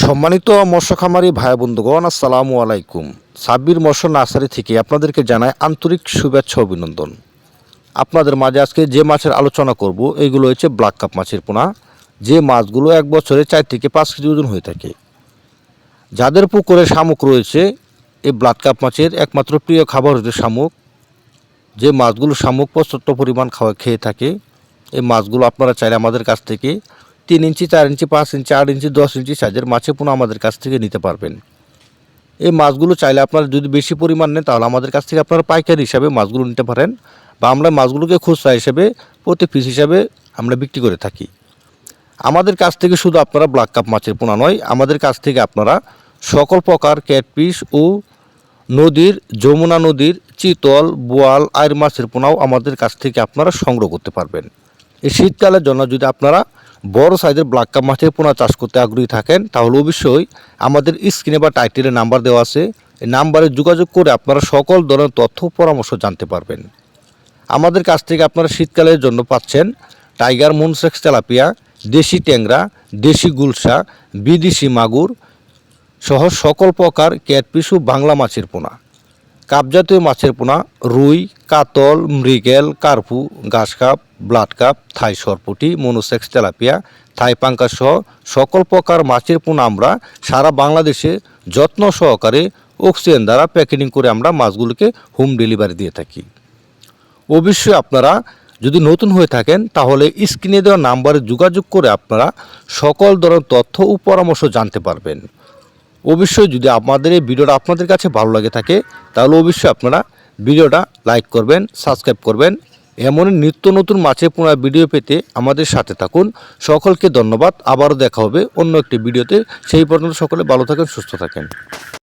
সম্মানিত মৎস্য খামারি ভাই বন্ধুগণ, আসসালামু আলাইকুম। সাব্বির মৎস্য নার্সারি থেকে আপনাদেরকে জানাই আন্তরিক শুভেচ্ছা অভিনন্দন। আপনাদের মাঝে আজকে যে মাছের আলোচনা করব এইগুলো হচ্ছে ব্ল্যাক কাপ মাছের পোনা, যে মাছগুলো এক বছরে 4 থেকে 5 কেজি ওজন হয়ে থাকে। যাদের পুকুরে শামুক রয়েছে, এই ব্ল্যাক কাপ মাছের একমাত্র প্রিয় খাবার হচ্ছে শামুক। যে মাছগুলো শামুক পর্যাপ্ত পরিমাণ খেয়ে থাকে, এই মাছগুলো আপনারা চাইলে আমাদের কাছ থেকে 3 ইঞ্চি, 4 ইঞ্চি, 5 ইঞ্চি, 8 ইঞ্চি, 10 ইঞ্চি সাইজের মাছের পোনা আমাদের কাছ থেকে নিতে পারবেন। এই মাছগুলো চাইলে আপনারা যদি বেশি পরিমাণ নেন তাহলে আমাদের কাছ থেকে আপনারা পাইকারি হিসাবে মাছগুলো নিতে পারেন, বা আমরা মাছগুলোকে খুচরা হিসেবে প্রতি পিস হিসাবে আমরা বিক্রি করে থাকি। আমাদের কাছ থেকে শুধু আপনারা ব্ল্যাক কাপ মাছের পোনা নয়, আমাদের কাছ থেকে আপনারা সকল প্রকার ক্যাটফিশ ও নদীর, যমুনা নদীর চিতল, বোয়াল, আইর মাছের পোনাও আমাদের কাছ থেকে আপনারা সংগ্রহ করতে পারবেন। এই শীতকালের জন্য যদি আপনারা বড় সাইজের ব্ল্যাক কাপ মাছের পোনা চাষ করতে আগ্রহী থাকেন তাহলে অবশ্যই আমাদের স্ক্রিনে বা টাইটেলে নাম্বার দেওয়া আছে, এই নাম্বারে যোগাযোগ করে আপনারা সকল ধরনের তথ্য পরামর্শ জানতে পারবেন। আমাদের কাছ থেকে আপনারা শীতকালের জন্য পাচ্ছেন টাইগার মুনসেক্স তেলাপিয়া, দেশি ট্যাংরা, দেশি গুলশা, বিদেশি মাগুর সহ সকল প্রকার ক্যাটফিশ ও বাংলা মাছের পোনা, কাপজাতীয় মাছের পোনা, রুই, কাতল, মৃগেল, কার্পু, ঘাস কাপ, ব্লাড কাপ, থাই সরপুটি, মনোসেক্স তেলাপিয়া, থাই পাঙ্কাস সহ সকল প্রকার মাছের পোনা আমরা সারা বাংলাদেশে যত্ন সহকারে অক্সিজেন দ্বারা প্যাকেটিং করে আমরা মাছগুলোকে হোম ডেলিভারি দিয়ে থাকি। অবশ্যই আপনারা যদি নতুন হয়ে থাকেন তাহলে স্ক্রিনে দেওয়া নাম্বারে যোগাযোগ করে আপনারা সকল ধরনের তথ্য ও পরামর্শ জানতে পারবেন। অবশ্যই যদি আমাদের এই ভিডিওটা আপনাদের কাছে ভালো লাগে থাকে তাহলে অবশ্যই আপনারা ভিডিওটা লাইক করবেন, সাবস্ক্রাইব করবেন। এমনই নিত্য নতুন মাছের পোনা ভিডিও পেতে আমাদের সাথে থাকুন। সকলকে ধন্যবাদ। আবারও দেখা হবে অন্য একটি ভিডিওতে। সেই পর্যন্ত সকলে ভালো থাকেন, সুস্থ থাকেন।